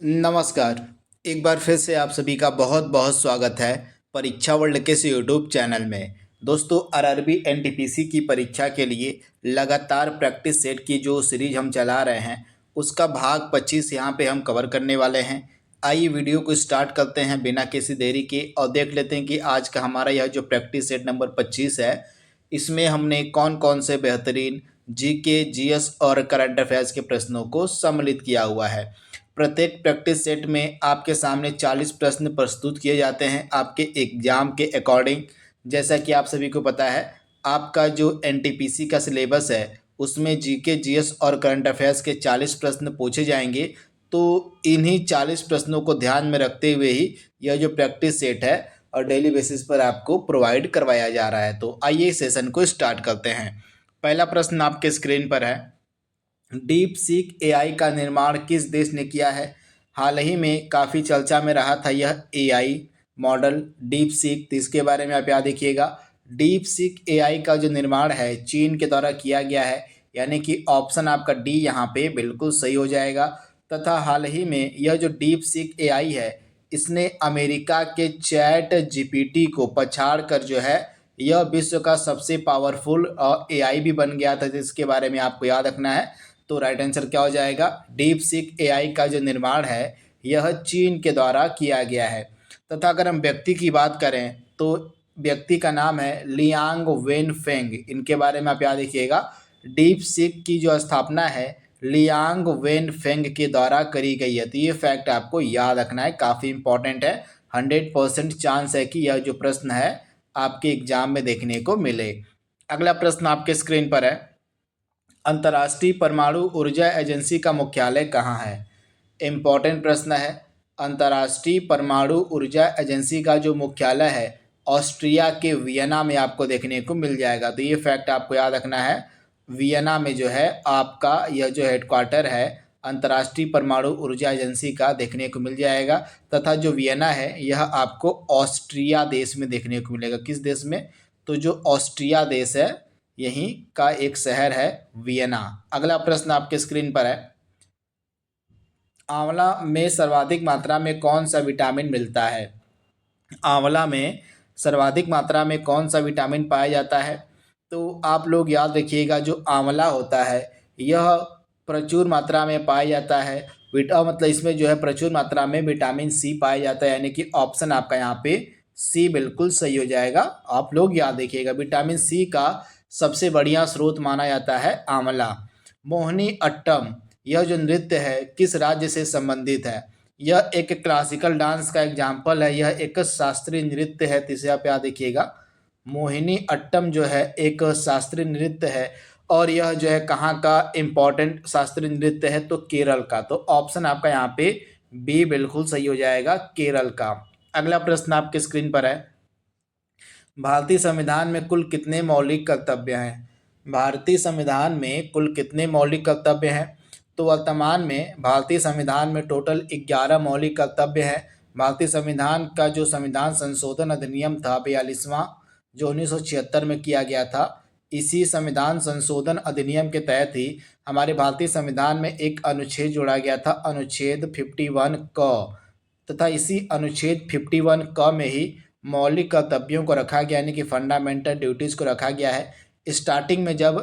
नमस्कार। एक बार फिर से आप सभी का बहुत बहुत स्वागत है परीक्षा वर्ल्ड के इस यूट्यूब चैनल में। दोस्तों, आरआरबी एनटीपीसी की परीक्षा के लिए लगातार प्रैक्टिस सेट की जो सीरीज हम चला रहे हैं उसका भाग 25 यहाँ पे हम कवर करने वाले हैं। आइए वीडियो को स्टार्ट करते हैं बिना किसी देरी के और देख लेते हैं कि आज का हमारा यह जो प्रैक्टिस सेट नंबर 25 है इसमें हमने कौन कौन से बेहतरीन जीके, जीएस और करंट अफेयर्स के प्रश्नों को सम्मिलित किया हुआ है। प्रत्येक प्रैक्टिस सेट में आपके सामने 40 प्रश्न प्रस्तुत किए जाते हैं आपके एग्जाम के अकॉर्डिंग। जैसा कि आप सभी को पता है, आपका जो एनटीपीसी का सिलेबस है उसमें जीके, जीएस और करंट अफेयर्स के 40 प्रश्न पूछे जाएंगे। तो इन्हीं 40 प्रश्नों को ध्यान में रखते हुए ही यह जो प्रैक्टिस सेट है और डेली बेसिस पर आपको प्रोवाइड करवाया जा रहा है। तो आइए सेशन को स्टार्ट करते हैं। पहला प्रश्न आपके स्क्रीन पर है, डीप सीक एआई का निर्माण किस देश ने किया है। हाल ही में काफ़ी चर्चा में रहा था यह एआई मॉडल डीप सीक, तो इसके बारे में आप याद देखिएगा। डीप सीक एआई का जो निर्माण है चीन के द्वारा किया गया है, यानी कि ऑप्शन आपका डी यहाँ पे बिल्कुल सही हो जाएगा। तथा हाल ही में यह जो डीप सीक एआई है इसने अमेरिका के चैट जीपीटी को पछाड़ कर जो है यह विश्व का सबसे पावरफुल एआई भी बन गया था, जिसके बारे में आपको याद रखना है। तो राइट आंसर क्या हो जाएगा, डीप सीक एआई का जो निर्माण है यह चीन के द्वारा किया गया है। तथा अगर हम व्यक्ति की बात करें तो व्यक्ति का नाम है लियांग वेन फेंग, इनके बारे में आप याद रखिएगा। डीप सीक की जो स्थापना है लियांग वेन फेंग के द्वारा करी गई है। तो ये फैक्ट आपको याद रखना है, काफ़ी इंपॉर्टेंट है। 100% चांस है कि यह जो प्रश्न है आपके एग्जाम में देखने को मिले। अगला प्रश्न आपके स्क्रीन पर है, अंतर्राष्ट्रीय परमाणु ऊर्जा एजेंसी का मुख्यालय कहाँ है। इम्पॉर्टेंट प्रश्न है। अंतर्राष्ट्रीय परमाणु ऊर्जा एजेंसी का जो मुख्यालय है ऑस्ट्रिया के वियना में आपको देखने को मिल जाएगा। तो ये फैक्ट आपको याद रखना है, वियना में जो है आपका यह जो हेडक्वार्टर है अंतर्राष्ट्रीय परमाणु ऊर्जा एजेंसी का देखने को मिल जाएगा। तथा जो वियना है यह आपको ऑस्ट्रिया देश में देखने को मिलेगा। किस देश में, तो जो ऑस्ट्रिया देश है यहीं का एक शहर है वियना। अगला प्रश्न आपके स्क्रीन पर है, आंवला में सर्वाधिक मात्रा में कौन सा विटामिन मिलता है। आंवला में सर्वाधिक मात्रा में कौन सा विटामिन पाया जाता है। तो आप लोग याद रखिएगा, जो आंवला होता है यह प्रचुर मात्रा में पाया जाता है। मतलब इसमें जो है प्रचुर मात्रा में विटामिन सी पाया जाता है, यानी कि ऑप्शन आपका यहाँ पे सी बिल्कुल सही हो जाएगा। आप लोग याद रखिएगा, विटामिन सी का सबसे बढ़िया स्रोत माना जाता है आंवला। मोहिनी अट्टम यह जो नृत्य है किस राज्य से संबंधित है। यह एक क्लासिकल डांस का एग्जाम्पल है, यह एक शास्त्रीय नृत्य है, तो इसे आप याद रखिएगा। मोहिनी अट्टम जो है एक शास्त्रीय नृत्य है और यह जो है कहाँ का इम्पोर्टेंट शास्त्रीय नृत्य है, तो केरल का। तो ऑप्शन आपका यहाँ पे बी बिल्कुल सही हो जाएगा, केरल का। अगला प्रश्न आपके स्क्रीन पर है, भारतीय संविधान में कुल कितने मौलिक कर्तव्य हैं। भारतीय संविधान में कुल कितने मौलिक कर्तव्य हैं। तो वर्तमान में भारतीय संविधान में टोटल 11 मौलिक कर्तव्य हैं। भारतीय संविधान का जो संविधान संशोधन अधिनियम था 42वां, जो 1976 में किया गया था, इसी संविधान संशोधन अधिनियम के तहत ही हमारे भारतीय संविधान में एक अनुच्छेद जोड़ा गया था, अनुच्छेद 51 क। तथा इसी अनुच्छेद 51 क में ही मौलिक कर्तव्यों को रखा गया, यानी कि फंडामेंटल ड्यूटीज़ को रखा गया है। स्टार्टिंग में जब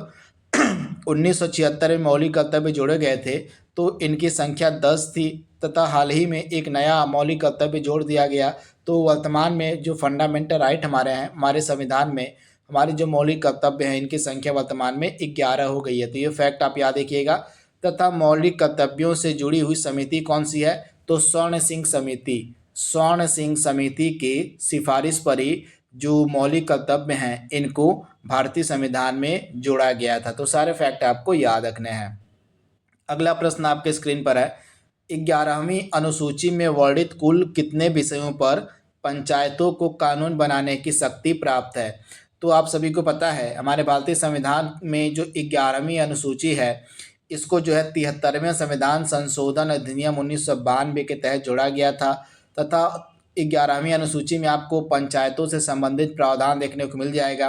1976 में मौलिक कर्तव्य जोड़े गए थे तो इनकी संख्या 10 थी, तथा हाल ही में एक नया मौलिक कर्तव्य जोड़ दिया गया। तो वर्तमान में जो फंडामेंटल राइट हमारे हैं, हमारे संविधान में हमारे जो मौलिक कर्तव्य हैं इनकी संख्या वर्तमान में 11 हो गई है। तो ये फैक्ट आप याद रखिएगा। तथा मौलिक कर्तव्यों से जुड़ी हुई समिति कौन सी है, तो स्वर्ण सिंह समिति। स्वर्ण सिंह समिति की सिफारिश पर ही जो मौलिक कर्तव्य हैं इनको भारतीय संविधान में जोड़ा गया था। तो सारे फैक्ट आपको याद रखने हैं। अगला प्रश्न आपके स्क्रीन पर है, 11वीं अनुसूची में वर्णित कुल कितने विषयों पर पंचायतों को कानून बनाने की शक्ति प्राप्त है। तो आप सभी को पता है हमारे भारतीय संविधान में जो 11वीं अनुसूची है इसको जो है 73वें संविधान संशोधन अधिनियम 1992 के तहत जोड़ा गया था। तथा 11वीं अनुसूची में आपको पंचायतों से संबंधित प्रावधान देखने को मिल जाएगा।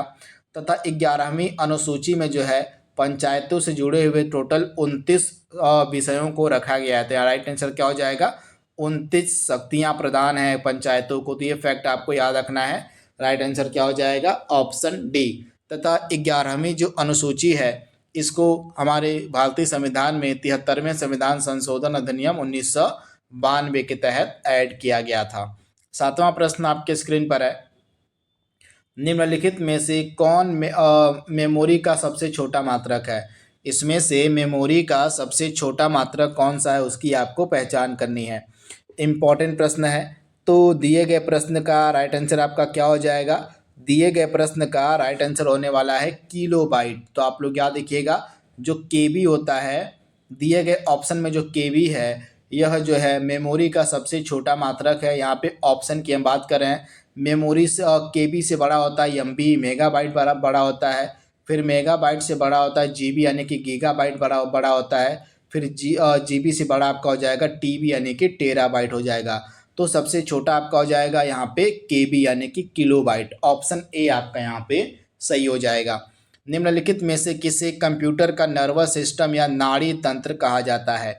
तथा 11वीं अनुसूची में जो है पंचायतों से जुड़े हुए टोटल 29 विषयों को रखा गया है। तो राइट आंसर क्या हो जाएगा, 29 शक्तियां प्रदान है पंचायतों को। तो ये फैक्ट आपको याद रखना है। राइट आंसर क्या हो जाएगा? Option D. तथा 11वीं जो अनुसूची है इसको हमारे भारतीय संविधान में 73वें संविधान संशोधन अधिनियम 1992 के तहत ऐड किया गया था। 7वां प्रश्न आपके स्क्रीन पर है। निम्नलिखित में से कौन मेमोरी का सबसे छोटा मात्रक है? इसमें से मेमोरी का सबसे छोटा मात्रक कौन सा है उसकी आपको पहचान करनी है। इम्पॉर्टेंट प्रश्न है। तो दिए गए प्रश्न का राइट आंसर आपका क्या हो जाएगा? दिए गए प्रश्न का राइट आंसर होने वाला है किलोबाइट। तो आप लोग याद रखिएगा, जो केबी होता है, दिए गए ऑप्शन में जो केबी है यह जो है मेमोरी का सबसे छोटा मात्रक है। यहाँ पे ऑप्शन की हम बात कर रहे हैं। मेमोरी से केबी से बड़ा होता है एमबी, मेगाबाइट बड़ा होता है। फिर मेगाबाइट से बड़ा होता है जीबी यानी कि गीगाबाइट बड़ा होता है। फिर जीबी से बड़ा आपका हो जाएगा टीबी यानी कि टेराबाइट हो जाएगा। तो सबसे छोटा आपका हो जाएगा यहाँ पे केबी यानी कि किलोबाइट। ऑप्शन ए आपका यहाँ पे सही हो जाएगा। निम्नलिखित में से किसे कंप्यूटर का नर्वस सिस्टम या नाड़ी तंत्र कहा जाता है?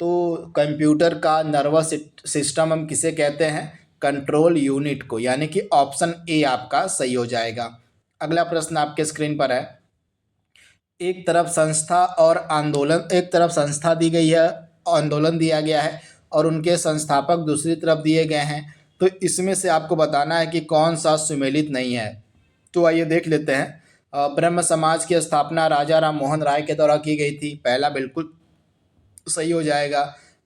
तो कंप्यूटर का नर्वस सिस्टम हम किसे कहते हैं? कंट्रोल यूनिट को, यानी कि ऑप्शन ए आपका सही हो जाएगा। अगला प्रश्न आपके स्क्रीन पर है। एक तरफ संस्था दी गई है, आंदोलन दिया गया है और उनके संस्थापक दूसरी तरफ दिए गए हैं। तो इसमें से आपको बताना है कि कौन सा सुमेलित नहीं है। तो आइए देख लेते हैं। ब्रह्म समाज की स्थापना राजा राम मोहन राय के द्वारा की गई थी, पहला बिल्कुल सही हो जाएगा।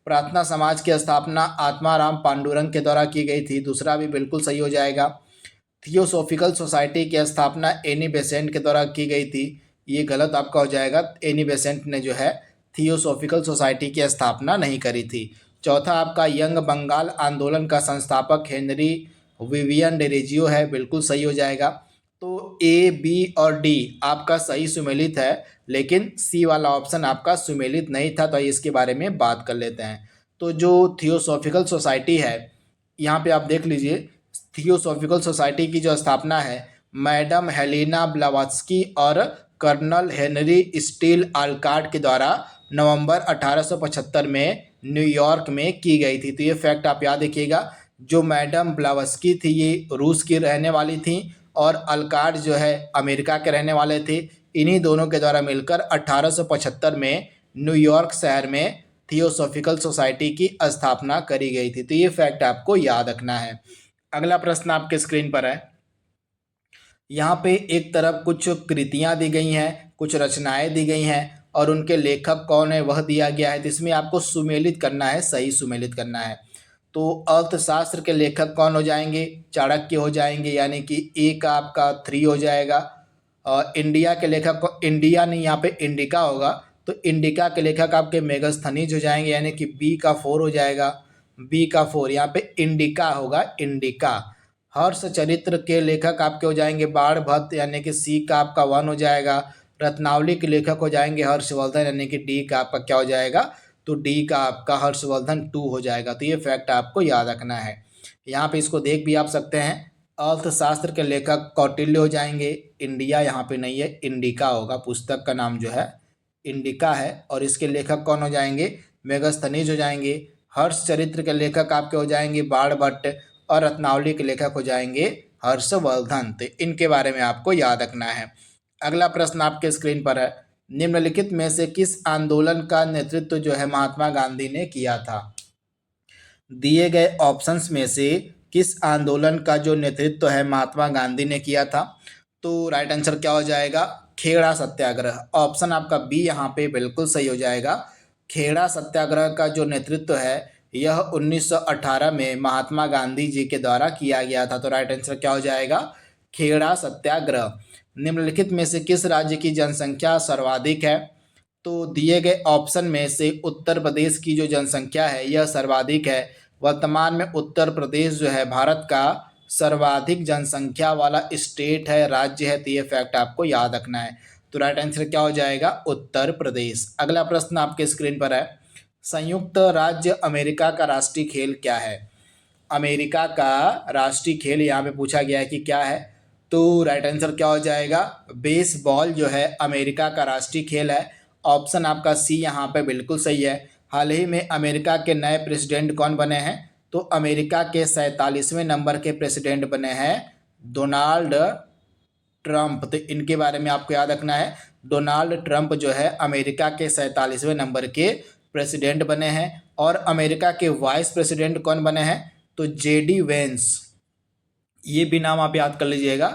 प्रार्थना समाज की स्थापना आत्माराम पांडुरंग के द्वारा की गई थी, दूसरा भी बिल्कुल सही हो जाएगा। थियोसॉफिकल सोसाइटी की स्थापना एनी बेसेंट के द्वारा की गई थी, ये गलत आपका हो जाएगा। एनी बेसेंट ने जो है थियोसॉफिकल सोसाइटी की स्थापना नहीं करी थी। चौथा आपका यंग बंगाल आंदोलन का संस्थापक हेनरी विवियन डेरेजियो है, बिल्कुल सही हो जाएगा। तो ए, बी और डी आपका सही सुमेलित है, लेकिन सी वाला ऑप्शन आपका सुमेलित नहीं था। तो इसके बारे में बात कर लेते हैं। तो जो थियोसॉफिकल सोसाइटी है, यहाँ पे आप देख लीजिए, थियोसॉफिकल सोसाइटी की जो स्थापना है मैडम हेलेना ब्लावात्स्की और कर्नल हेनरी स्टील आलकाट के द्वारा नवंबर 1875 में न्यूयॉर्क में की गई थी। तो ये फैक्ट आप याद रखिएगा। जो मैडम ब्लावात्स्की थी ये रूस की रहने वाली थी और अल्काट जो है अमेरिका के रहने वाले थे। इन्हीं दोनों के द्वारा मिलकर 1875 में न्यूयॉर्क शहर में थियोसॉफिकल सोसाइटी की स्थापना करी गई थी। तो ये फैक्ट आपको याद रखना है। अगला प्रश्न आपके स्क्रीन पर है। यहाँ पे एक तरफ कुछ कृतियाँ दी गई हैं, कुछ रचनाएं दी गई हैं और उनके लेखक कौन है वह दिया गया है। तो इसमें आपको सुमेलित करना है, सही सुमेलित करना है। तो अर्थशास्त्र के लेखक कौन हो जाएंगे? चाणक्य हो जाएंगे, यानी कि ए का आपका 3 हो जाएगा। इंडिया के लेखक को, इंडिया नहीं यहाँ पे इंडिका होगा, तो इंडिका के लेखक आपके मेगास्थनीज हो जाएंगे, यानी कि बी का 4 हो जाएगा। बी का 4 यहाँ पे इंडिका होगा, इंडिका। हर्ष चरित्र के लेखक आपके हो जाएंगे बाणभट्ट, यानी कि सी का आपका 1 हो जाएगा। रत्नावली के लेखक हो जाएंगे हर्षवर्धन, यानी कि डी का आपका क्या हो जाएगा? तो डी का आपका हर्षवर्धन 2 हो जाएगा। तो ये फैक्ट आपको याद रखना है। यहाँ पे इसको देख भी आप सकते हैं। अर्थशास्त्र के लेखक कौटिल्य हो जाएंगे, इंडिया यहाँ पे नहीं है, इंडिका होगा। पुस्तक का नाम जो है इंडिका है। और इसके लेखक कौन हो जाएंगे? मेगास्थनीज हो जाएंगे। हर्ष चरित्र के लेखक आपके हो जाएंगे बाणभट्ट और रत्नावली के लेखक हो जाएंगे हर्षवर्धन। तो इनके बारे में आपको याद रखना है। अगला प्रश्न आपके स्क्रीन पर है। निम्नलिखित में से किस आंदोलन का नेतृत्व जो है महात्मा गांधी ने किया था? दिए गए ऑप्शंस में से किस आंदोलन का जो नेतृत्व है महात्मा गांधी ने किया था? तो राइट आंसर क्या हो जाएगा? खेड़ा सत्याग्रह। ऑप्शन आपका बी यहाँ पे बिल्कुल सही हो जाएगा। खेड़ा सत्याग्रह का जो नेतृत्व है यह 1918 में महात्मा गांधी जी के द्वारा किया गया था। तो राइट आंसर क्या हो जाएगा? खेड़ा सत्याग्रह। निम्नलिखित में से किस राज्य की जनसंख्या सर्वाधिक है? तो दिए गए ऑप्शन में से उत्तर प्रदेश की जो जनसंख्या है यह सर्वाधिक है। वर्तमान में उत्तर प्रदेश जो है भारत का सर्वाधिक जनसंख्या वाला स्टेट है, राज्य है। तो ये फैक्ट आपको याद रखना है। तो राइट आंसर क्या हो जाएगा? उत्तर प्रदेश। अगला प्रश्न आपके स्क्रीन पर है। संयुक्त राज्य अमेरिका का राष्ट्रीय खेल क्या है? अमेरिका का राष्ट्रीय खेल यहाँ पे पूछा गया है कि क्या है। तो राइट आंसर क्या हो जाएगा? बेसबॉल जो है अमेरिका का राष्ट्रीय खेल है। ऑप्शन आपका सी यहाँ पे बिल्कुल सही है। हाल ही में अमेरिका के नए प्रेसिडेंट कौन बने हैं? तो अमेरिका के 47वें नंबर के प्रेसिडेंट बने हैं डोनाल्ड ट्रंप। तो इनके बारे में आपको याद रखना है, डोनाल्ड ट्रंप जो है अमेरिका के 47वें नंबर के प्रेसिडेंट बने हैं। और अमेरिका के वाइस प्रेसिडेंट कौन बने हैं? तो जेडी वेंस, ये भी नाम आप याद कर लीजिएगा।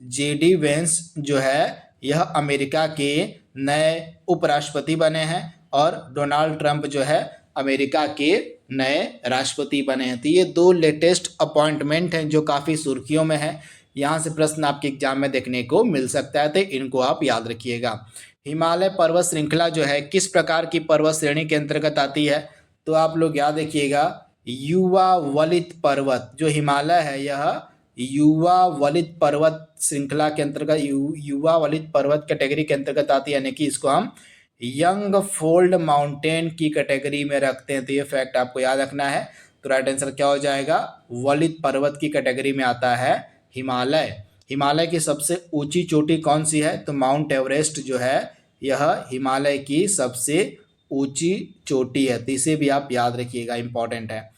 जेडी वेंस जो है यह अमेरिका के नए उपराष्ट्रपति बने हैं और डोनाल्ड ट्रंप जो है अमेरिका के नए राष्ट्रपति बने हैं। तो ये दो लेटेस्ट अपॉइंटमेंट हैं जो काफ़ी सुर्खियों में है। यहाँ से प्रश्न आपके एग्जाम में देखने को मिल सकता है, तो इनको आप याद रखिएगा। हिमालय पर्वत श्रृंखला जो है किस प्रकार की पर्वत श्रेणी के अंतर्गत आती है? तो आप लोग याद रखिएगा, युवा वलित पर्वत जो हिमालय है यह युवा वलित पर्वत श्रृंखला के अंतर्गत युवा वलित पर्वत कैटेगरी के अंतर्गत आती है, यानी कि इसको हम यंग फोल्ड माउंटेन की कैटेगरी में रखते हैं। तो ये फैक्ट आपको याद रखना है। तो राइट आंसर क्या हो जाएगा? वलित पर्वत की कैटेगरी में आता है हिमालय। हिमालय की सबसे ऊंची चोटी कौन सी है? तो माउंट एवरेस्ट जो है यह हिमालय की सबसे ऊंची चोटी है। तो इसे भी आप याद रखिएगा, इंपॉर्टेंट है।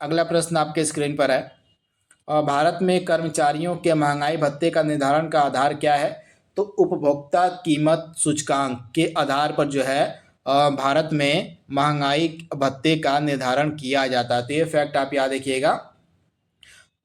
अगला प्रश्न आपके स्क्रीन पर है, भारत में कर्मचारियों के महंगाई भत्ते का निर्धारण का आधार क्या है? तो उपभोक्ता कीमत सूचकांक के आधार पर जो है भारत में महंगाई भत्ते का निर्धारण किया जाता है। तो ये फैक्ट आप याद रखिएगा।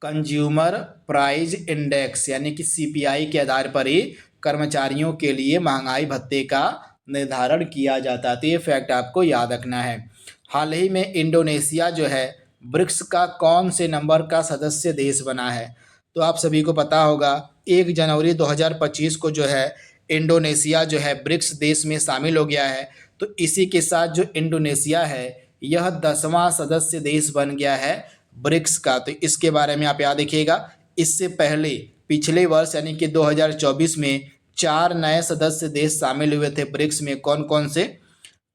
कंज्यूमर प्राइस इंडेक्स यानी कि सीपीआई के आधार पर ही कर्मचारियों के लिए महंगाई भत्ते का निर्धारण किया जाता है। तो ये फैक्ट आपको याद रखना है। हाल ही में इंडोनेशिया जो है ब्रिक्स का कौन से नंबर का सदस्य देश बना है? तो आप सभी को पता होगा 1 जनवरी 2025 को जो है इंडोनेशिया जो है ब्रिक्स देश में शामिल हो गया है। तो इसी के साथ जो इंडोनेशिया है यह 10वां सदस्य देश बन गया है ब्रिक्स का। तो इसके बारे में आप याद रखिएगा। इससे पहले पिछले वर्ष यानी कि 2024 में 4 नए सदस्य देश शामिल हुए थे ब्रिक्स में। कौन कौन से?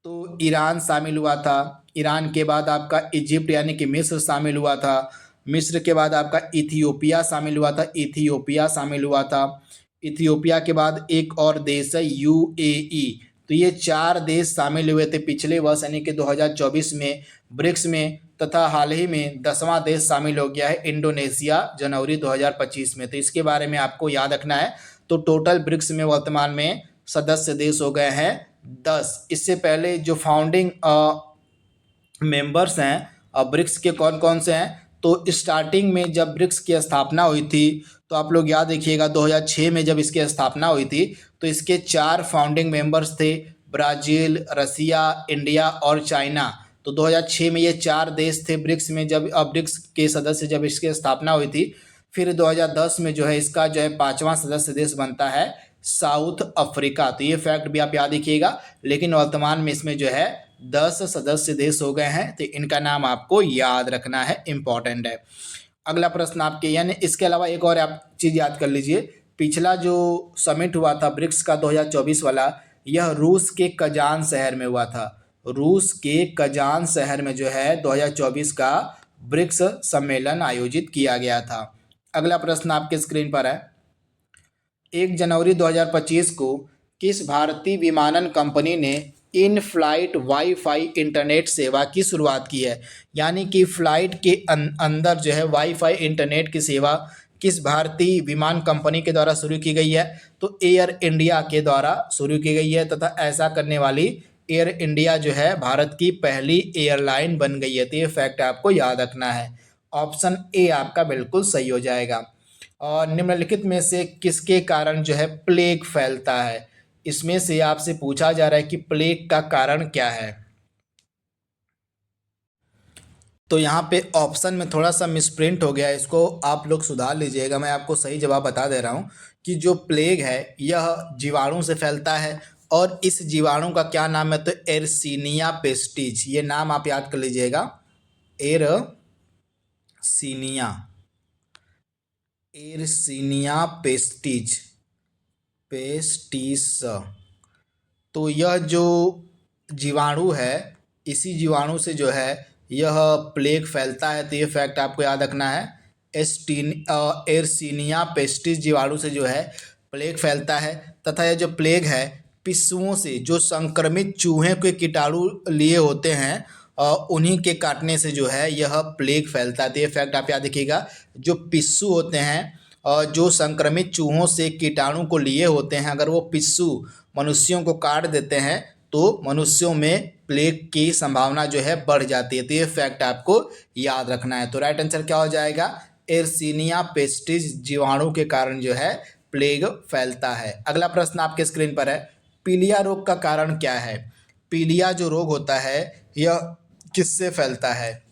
तो ईरान शामिल हुआ था, ईरान के बाद आपका इजिप्ट यानी कि मिस्र शामिल हुआ था, मिस्र के बाद आपका इथियोपिया शामिल हुआ था, इथियोपिया शामिल हुआ था, इथियोपिया के बाद एक और देश है यूएई। तो ये 4 देश शामिल हुए थे पिछले वर्ष यानी कि 2024 में ब्रिक्स में, तथा हाल ही में 10वां देश शामिल हो गया है इंडोनेशिया जनवरी 2025 में। तो इसके बारे में आपको याद रखना है। तो टोटल ब्रिक्स में वर्तमान में सदस्य देश हो गए हैं 10। इससे पहले जो फाउंडिंग मेंबर्स हैं ब्रिक्स के कौन कौन से हैं? तो स्टार्टिंग में जब ब्रिक्स की स्थापना हुई थी तो आप लोग याद रखिएगा 2006 में जब इसकी स्थापना हुई थी तो इसके 4 फाउंडिंग मेंबर्स थे, ब्राज़ील, रसिया, इंडिया और चाइना। तो 2006 में ये 4 देश थे ब्रिक्स में जब ब्रिक्स के सदस्य जब इसकी स्थापना हुई थी। फिर 2010 में जो है इसका जो है 5वां सदस्य देश बनता है साउथ अफ्रीका। तो ये फैक्ट भी आप याद रखिएगा। लेकिन वर्तमान में इसमें जो है 10 सदस्य देश हो गए हैं। तो इनका नाम आपको याद रखना है, इंपॉर्टेंट है। अगला प्रश्न आपके, यानी इसके अलावा एक और आप चीज़ याद कर लीजिए। पिछला जो समिट हुआ था ब्रिक्स का 2024 वाला, यह रूस के कजान शहर में हुआ था। रूस के कजान शहर में जो है 2024 का ब्रिक्स सम्मेलन आयोजित किया गया था। अगला प्रश्न आपके स्क्रीन पर है, 1 जनवरी 2025 को किस भारतीय विमानन कंपनी ने इन फ्लाइट वाईफाई इंटरनेट सेवा की शुरुआत की है? यानी कि फ्लाइट के अंदर जो है वाईफाई इंटरनेट की सेवा किस भारतीय विमान कंपनी के द्वारा शुरू की गई है? तो एयर इंडिया के द्वारा शुरू की गई है, तथा ऐसा करने वाली एयर इंडिया जो है भारत की पहली एयरलाइन बन गई है। तो ये फैक्ट आपको याद रखना है। ऑप्शन ए आपका बिल्कुल सही हो जाएगा। और निम्नलिखित में से किसके कारण जो है प्लेग फैलता है? इसमें से आपसे पूछा जा रहा है कि प्लेग का कारण क्या है। तो यहाँ पे ऑप्शन में थोड़ा सा मिसप्रिंट हो गया है, इसको आप लोग सुधार लीजिएगा। मैं आपको सही जवाब बता दे रहा हूँ कि जो प्लेग है यह जीवाणु से फैलता है और इस जीवाणु का क्या नाम है? तो एर्सीनिया पेस्टिज, ये नाम आप याद कर लीजिएगा, एर्सीनिया पेस्टिज। तो यह जो जीवाणु है इसी जीवाणु से जो है यह प्लेग फैलता है। तो ये फैक्ट आपको याद रखना है। एर्सीनिया पेस्टिस जीवाणु से जो है प्लेग फैलता है, तथा यह जो प्लेग है पिस्सुओं से, जो संक्रमित चूहे के कीटाणु लिए होते हैं उन्हीं के काटने से जो है यह प्लेग फैलता है। तो ये फैक्ट आप याद रखिएगा। जो पिस्सू होते हैं जो संक्रमित चूहों से कीटाणु को लिए होते हैं, अगर वो पिस्सू मनुष्यों को काट देते हैं तो मनुष्यों में प्लेग की संभावना जो है बढ़ जाती है। तो ये फैक्ट आपको याद रखना है। तो राइट आंसर क्या हो जाएगा? एर्सिनिया पेस्टिस जीवाणु के कारण जो है प्लेग फैलता है। अगला प्रश्न आपके स्क्रीन पर है, पीलिया रोग का कारण क्या है? पीलिया जो रोग होता है यह किससे फैलता है?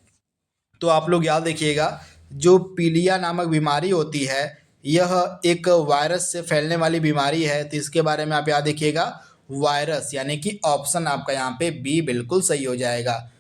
तो आप लोग याद रखिएगा, जो पीलिया नामक बीमारी होती है यह एक वायरस से फैलने वाली बीमारी है। तो इसके बारे में आप याद रखिएगा, वायरस, यानी कि ऑप्शन आपका यहाँ पे बी बिल्कुल सही हो जाएगा।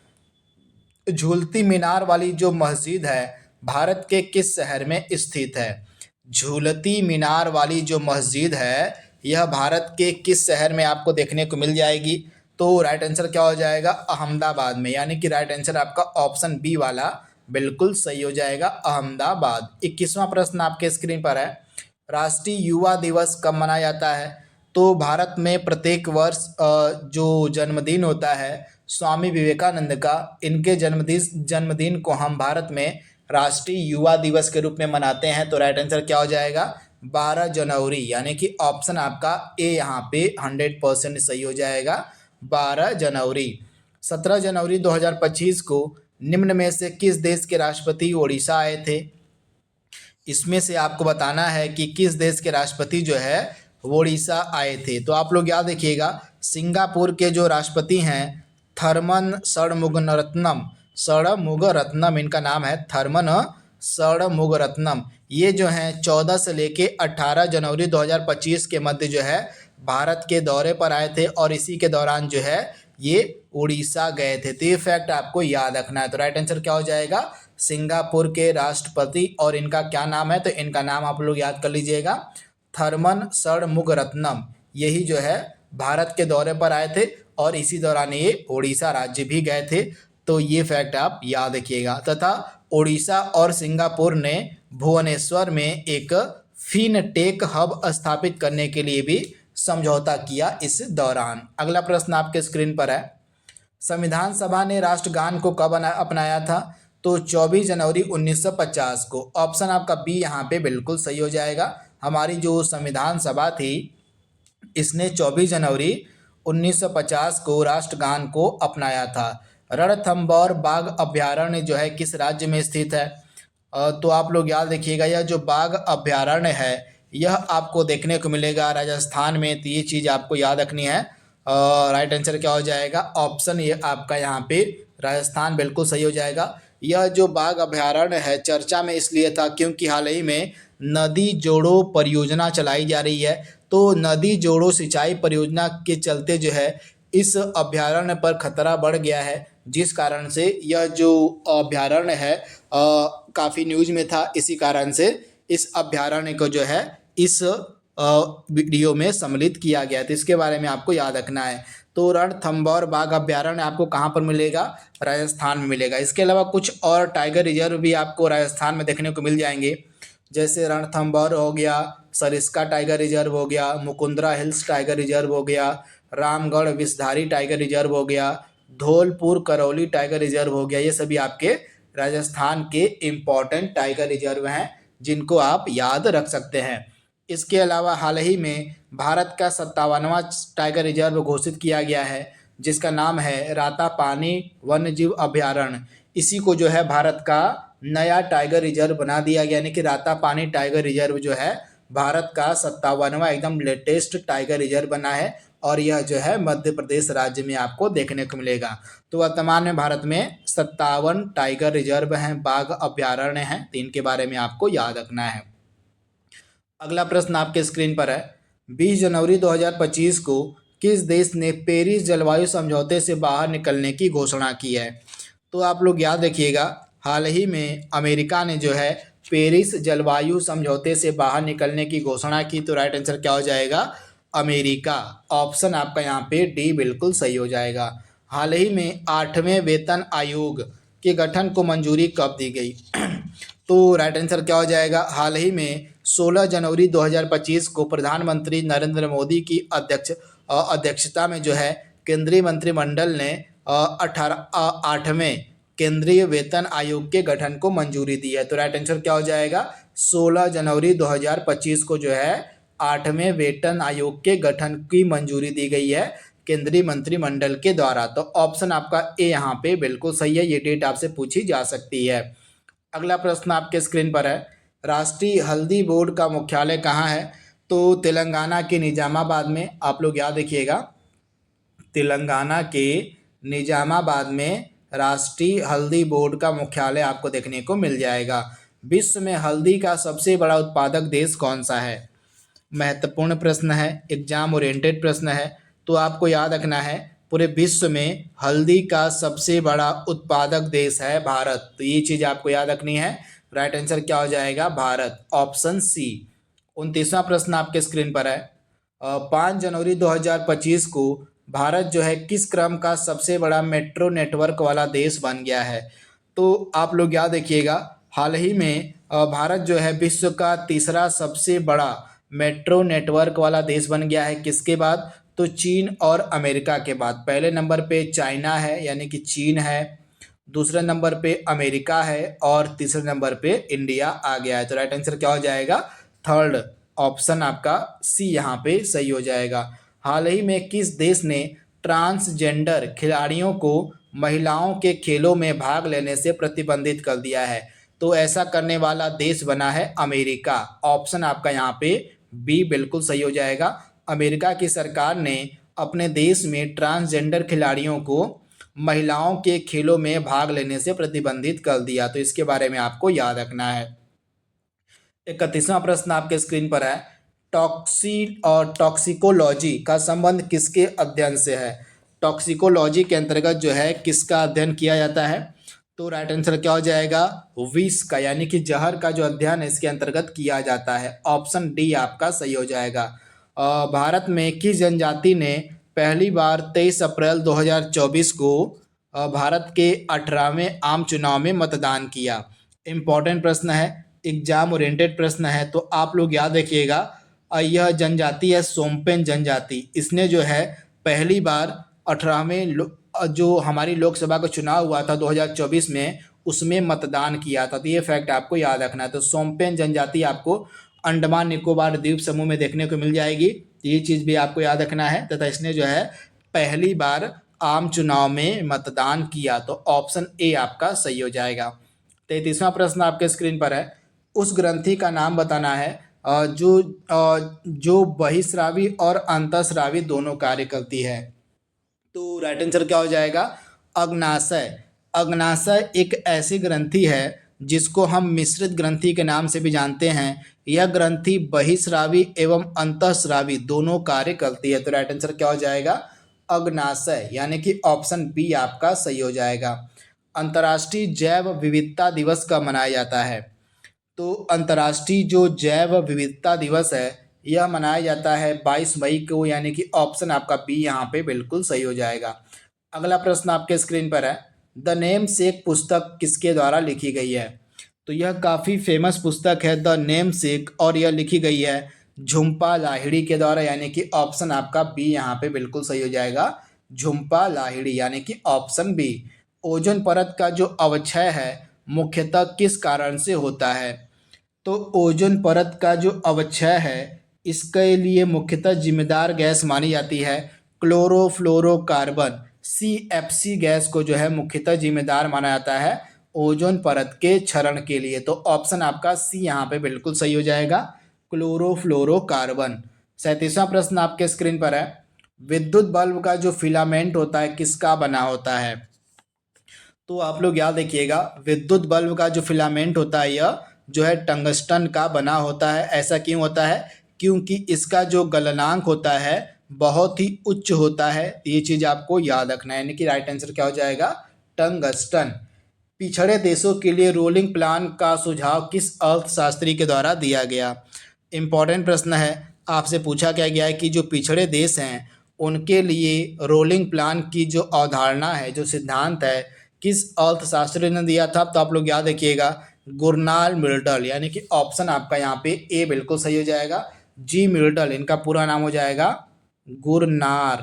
झूलती मीनार वाली जो मस्जिद है भारत के किस शहर में स्थित है? झूलती मीनार वाली जो मस्जिद है यह भारत के किस शहर में आपको देखने को मिल जाएगी? तो राइट आंसर क्या हो जाएगा? अहमदाबाद में, यानी कि राइट आंसर आपका ऑप्शन बी वाला बिल्कुल सही हो जाएगा, अहमदाबाद। 21वां प्रश्न आपके स्क्रीन पर है, राष्ट्रीय युवा दिवस कब मनाया जाता है? तो भारत में प्रत्येक वर्ष जो जन्मदिन होता है स्वामी विवेकानंद का, इनके जन्मदिन को हम भारत में राष्ट्रीय युवा दिवस के रूप में मनाते हैं। तो राइट आंसर क्या हो जाएगा? 12 जनवरी, यानी कि ऑप्शन आपका ए यहाँ पे 100% सही हो जाएगा, 12 जनवरी। 17 जनवरी 2025 को निम्न में से किस देश के राष्ट्रपति ओडिशा आए थे? इसमें से आपको बताना है कि किस देश के राष्ट्रपति जो है ओडिशा आए थे। तो आप लोग याद रखिएगा, सिंगापुर के जो राष्ट्रपति हैं थर्मन षणमुगरत्नम इनका नाम है, थर्मन षणमुगरत्नम। ये जो हैं 14 से लेके 18 जनवरी 2025 के मध्य जो है भारत के दौरे पर आए थे और इसी के दौरान जो है ये उड़ीसा गए थे। तो ये फैक्ट आपको याद रखना है। तो राइट आंसर क्या हो जाएगा? सिंगापुर के राष्ट्रपति, और इनका क्या नाम है? तो इनका नाम आप लोग याद कर लीजिएगा, थर्मन षणमुगरत्नम। यही जो है भारत के दौरे पर आए थे और इसी दौरान ये उड़ीसा राज्य भी गए थे। तो ये फैक्ट आप याद रखिएगा। तथा उड़ीसा और सिंगापुर ने भुवनेश्वर में एक फिनटेक हब स्थापित करने के लिए भी समझौता किया इस दौरान। अगला प्रश्न आपके स्क्रीन पर है, संविधान सभा ने राष्ट्रगान को कब अपनाया था? तो 24 जनवरी 1950 को। ऑप्शन आपका बी यहाँ पे बिल्कुल सही हो जाएगा। हमारी जो संविधान सभा थी इसने 24 जनवरी 1950 को राष्ट्रगान को अपनाया था। रणथंभौर बाघ अभयारण्य जो है किस राज्य में स्थित है? तो आप लोग याद रखिएगा, यह जो बाघ अभयारण्य है यह आपको देखने को मिलेगा राजस्थान में। तो ये चीज़ आपको याद रखनी है। राइट आंसर क्या हो जाएगा? ऑप्शन ये आपका यहाँ पे राजस्थान बिल्कुल सही हो जाएगा। यह जो बाघ अभयारण्य है चर्चा में इसलिए था क्योंकि हाल ही में नदी जोड़ो परियोजना चलाई जा रही है। तो नदी जोड़ो सिंचाई परियोजना के चलते जो है इस अभयारण्य पर खतरा बढ़ गया है, जिस कारण से यह जो अभयारण्य है काफ़ी न्यूज में था। इसी कारण से इस अभयारण्य को जो है इस वीडियो में सम्मिलित किया गया। तो इसके बारे में आपको याद रखना है। तो रणथंभौर बाघ अभयारण्य आपको कहाँ पर मिलेगा? राजस्थान में मिलेगा। इसके अलावा कुछ और टाइगर रिजर्व भी आपको राजस्थान में देखने को मिल जाएंगे, जैसे रणथंभौर हो गया, सरिस्का टाइगर रिजर्व हो गया, मुकुंदरा हिल्स टाइगर रिजर्व हो गया, रामगढ़ विषधारी टाइगर रिजर्व हो गया, धौलपुर करौली टाइगर रिजर्व हो गया। ये सभी आपके राजस्थान के इम्पॉर्टेंट टाइगर रिजर्व हैं जिनको आप याद रख सकते हैं। इसके अलावा हाल ही में भारत का 57वां टाइगर रिजर्व घोषित किया गया है जिसका नाम है रातापानी वन्यजीव अभयारण्य। इसी को जो है भारत का नया टाइगर रिजर्व बना दिया गया, यानी कि रातापानी टाइगर रिजर्व जो है भारत का 57वां एकदम लेटेस्ट टाइगर रिजर्व बना है और यह जो है मध्य प्रदेश राज्य में आपको देखने को मिलेगा। तो वर्तमान में भारत में 57 टाइगर रिजर्व हैं, बाघ अभयारण्य हैं। तो इनके बारे में आपको याद रखना है। अगला प्रश्न आपके स्क्रीन पर है, 20 जनवरी 2025 को किस देश ने पेरिस जलवायु समझौते से बाहर निकलने की घोषणा की है? तो आप लोग याद रखिएगा, हाल ही में अमेरिका ने जो है पेरिस जलवायु समझौते से बाहर निकलने की घोषणा की। तो राइट आंसर क्या हो जाएगा? अमेरिका। ऑप्शन आपका यहाँ पे डी बिल्कुल सही हो जाएगा। हाल ही में 8वें वेतन आयोग के गठन को मंजूरी कब दी गई? तो राइट आंसर क्या हो जाएगा? हाल ही में 16 जनवरी 2025 को प्रधानमंत्री नरेंद्र मोदी की अध्यक्षता में जो है केंद्रीय मंत्रिमंडल ने आठवें केंद्रीय वेतन आयोग के गठन को मंजूरी दी है। तो राइट आंसर क्या हो जाएगा, 16 जनवरी 2025 को जो है 8वें वेतन आयोग के गठन की मंजूरी दी गई है केंद्रीय मंत्रिमंडल के द्वारा। तो ऑप्शन आपका ए यहाँ पे बिल्कुल सही है, ये डेट आपसे पूछी जा सकती है। अगला प्रश्न आपके स्क्रीन पर है, राष्ट्रीय हल्दी बोर्ड का मुख्यालय कहाँ है? तो तेलंगाना के निजामाबाद में। आप लोग याद रखिएगा, तेलंगाना के निजामाबाद में राष्ट्रीय हल्दी बोर्ड का मुख्यालय आपको देखने को मिल जाएगा। विश्व में हल्दी का सबसे बड़ा उत्पादक देश कौन सा है? महत्वपूर्ण प्रश्न है, एग्जाम ओरिएंटेड प्रश्न है। तो आपको याद रखना है, पूरे विश्व में हल्दी का सबसे बड़ा उत्पादक देश है भारत। तो ये चीज़ आपको याद रखनी है। राइट आंसर क्या हो जाएगा, भारत, ऑप्शन सी। 29वां प्रश्न आपके स्क्रीन पर है, 5 जनवरी 2025 को भारत जो है किस क्रम का सबसे बड़ा मेट्रो नेटवर्क वाला देश बन गया है? तो आप लोग याद रखिएगा, हाल ही में भारत जो है विश्व का तीसरा सबसे बड़ा मेट्रो नेटवर्क वाला देश बन गया है। किसके बाद? तो चीन और अमेरिका के बाद। पहले नंबर पे चाइना है यानी कि चीन है, दूसरे नंबर पे अमेरिका है और तीसरे नंबर पे इंडिया आ गया है। तो राइट आंसर क्या हो जाएगा, थर्ड ऑप्शन आपका सी यहाँ पे सही हो जाएगा। हाल ही में किस देश ने ट्रांसजेंडर खिलाड़ियों को महिलाओं के खेलों में भाग लेने से प्रतिबंधित कर दिया है? तो ऐसा करने वाला देश बना है अमेरिका। ऑप्शन आपका यहाँ पे बी बिल्कुल सही हो जाएगा। अमेरिका की सरकार ने अपने देश में ट्रांसजेंडर खिलाड़ियों को महिलाओं के खेलों में भाग लेने से प्रतिबंधित कर दिया। तो इसके बारे में आपको याद रखना है। 31वां प्रश्न आपके स्क्रीन पर है, टॉक्सिकोलॉजी का संबंध किसके अध्ययन से है? टॉक्सिकोलॉजी के अंतर्गत जो है किसका अध्ययन किया जाता है? तो राइट आंसर क्या हो जाएगा, विष का, यानी कि जहर का जो अध्ययन इसके अंतर्गत किया जाता है। ऑप्शन डी आपका सही हो जाएगा। भारत में किस जनजाति ने पहली बार 23 अप्रैल 2024 को भारत के 18वें आम चुनाव में मतदान किया? इम्पॉर्टेंट प्रश्न है, एग्जाम ओरिएंटेड प्रश्न है। तो आप लोग याद रखिएगा, यह जनजाति है सोम्पेन जनजाति। इसने जो है पहली बार 18वें जो हमारी लोकसभा का चुनाव हुआ था 2024 में, उसमें मतदान किया था। तो ये फैक्ट आपको याद रखना है। तो सोम्पेन जनजाति आपको अंडमान निकोबार द्वीप समूह में देखने को मिल जाएगी। ये चीज़ भी आपको याद रखना है। तथा इसने जो है पहली बार आम चुनाव में मतदान किया। तो ऑप्शन ए आपका सही हो जाएगा। 33वां प्रश्न आपके स्क्रीन पर है, उस ग्रंथि का नाम बताना है जो बहिस्रावी और अंतःस्रावी दोनों कार्य करती है। तो राइट आंसर क्या हो जाएगा, अग्नाशय। अग्नाशय एक ऐसी ग्रंथि है जिसको हम मिश्रित ग्रंथि के नाम से भी जानते हैं। यह ग्रंथि बहिस्रावी एवं अंतःस्रावी दोनों कार्य करती है। तो राइट आंसर क्या हो जाएगा, अग्नाशय, यानी कि ऑप्शन बी आपका सही हो जाएगा। अंतर्राष्ट्रीय जैव विविधता दिवस कब मनाया जाता है? तो अंतर्राष्ट्रीय जो जैव विविधता दिवस है यह मनाया जाता है 22 मई को, यानी कि ऑप्शन आपका बी यहाँ पे बिल्कुल सही हो जाएगा। अगला प्रश्न आपके स्क्रीन पर है, द नेम सेक पुस्तक किसके द्वारा लिखी गई है? तो यह काफ़ी फेमस पुस्तक है द नेम सेक, और यह लिखी गई है झुम्पा लाहिड़ी के द्वारा, यानी कि ऑप्शन आपका बी यहाँ पे बिल्कुल सही हो जाएगा, झुम्पा लाहिड़ी, यानी कि ऑप्शन बी। ओजोन परत का जो अवक्षय है मुख्यतः किस कारण से होता है? तो ओजोन परत का जो अवक्षय है इसके लिए मुख्यतः जिम्मेदार गैस मानी जाती है क्लोरोफ्लोरोकार्बन, CFC गैस को जो है मुख्यतः जिम्मेदार माना जाता है ओजोन परत के क्षरण के लिए। तो ऑप्शन आपका सी यहाँ पे बिल्कुल सही हो जाएगा, क्लोरोफ्लोरोकार्बन। 37वां प्रश्न आपके स्क्रीन पर है, विद्युत बल्ब का जो फिलामेंट होता है किसका बना होता है? तो आप लोग याद रखिएगा, विद्युत बल्ब का जो फिलामेंट होता है यह जो है टंगस्टन का बना होता है। ऐसा क्यों होता है? क्योंकि इसका जो गलनांक होता है बहुत ही उच्च होता है। ये चीज़ आपको याद रखना है, यानी कि राइट आंसर क्या हो जाएगा, टंगस्टन। पिछड़े देशों के लिए रोलिंग प्लान का सुझाव किस अर्थशास्त्री के द्वारा दिया गया? इम्पॉर्टेंट प्रश्न है, आपसे पूछा क्या गया है कि जो पिछड़े देश हैं उनके लिए रोलिंग प्लान की जो अवधारणा है, जो सिद्धांत है, किस अर्थशास्त्री ने दिया था? तो आप लोग याद रखिएगा, गुरनाल मिर्डल, यानी कि ऑप्शन आपका यहाँ पे ए बिल्कुल सही हो जाएगा, जी मिर्डल। इनका पूरा नाम हो जाएगा गुरनार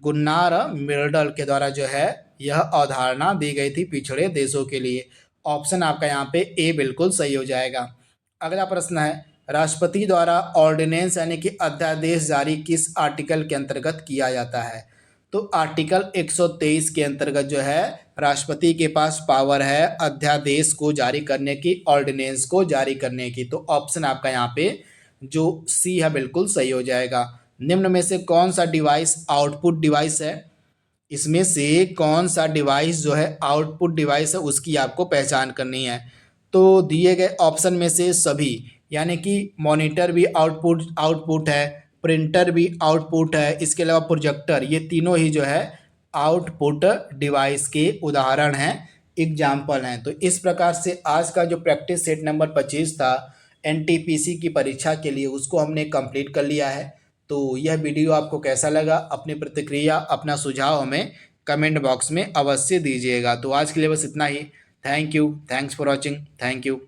गुन्नार मिर्डल के द्वारा जो है यह अवधारणा दी गई थी पिछड़े देशों के लिए। ऑप्शन आपका यहाँ पे ए बिल्कुल सही हो जाएगा। अगला प्रश्न है, राष्ट्रपति द्वारा ऑर्डिनेंस यानी कि अध्यादेश जारी किस आर्टिकल के अंतर्गत किया जाता है? तो आर्टिकल 123 के अंतर्गत जो है राष्ट्रपति के पास पावर है अध्यादेश को जारी करने की, ऑर्डिनेंस को जारी करने की। तो ऑप्शन आपका यहाँ पे जो सी है बिल्कुल सही हो जाएगा। निम्न में से कौन सा डिवाइस आउटपुट डिवाइस है? इसमें से कौन सा डिवाइस जो है आउटपुट डिवाइस है उसकी आपको पहचान करनी है। तो दिए गए ऑप्शन में से सभी, यानी कि मॉनिटर भी आउटपुट आउटपुट है, प्रिंटर भी आउटपुट है, इसके अलावा प्रोजेक्टर, ये तीनों ही जो है आउटपुट डिवाइस के उदाहरण हैं, एग्जाम्पल हैं। तो इस प्रकार से आज का जो प्रैक्टिस सेट नंबर 25 था एनटीपीसी की परीक्षा के लिए, उसको हमने कंप्लीट कर लिया है। तो यह वीडियो आपको कैसा लगा, अपनी प्रतिक्रिया, अपना सुझाव हमें कमेंट बॉक्स में अवश्य दीजिएगा। तो आज के लिए बस इतना ही। Thank you, thanks for watching, thank you.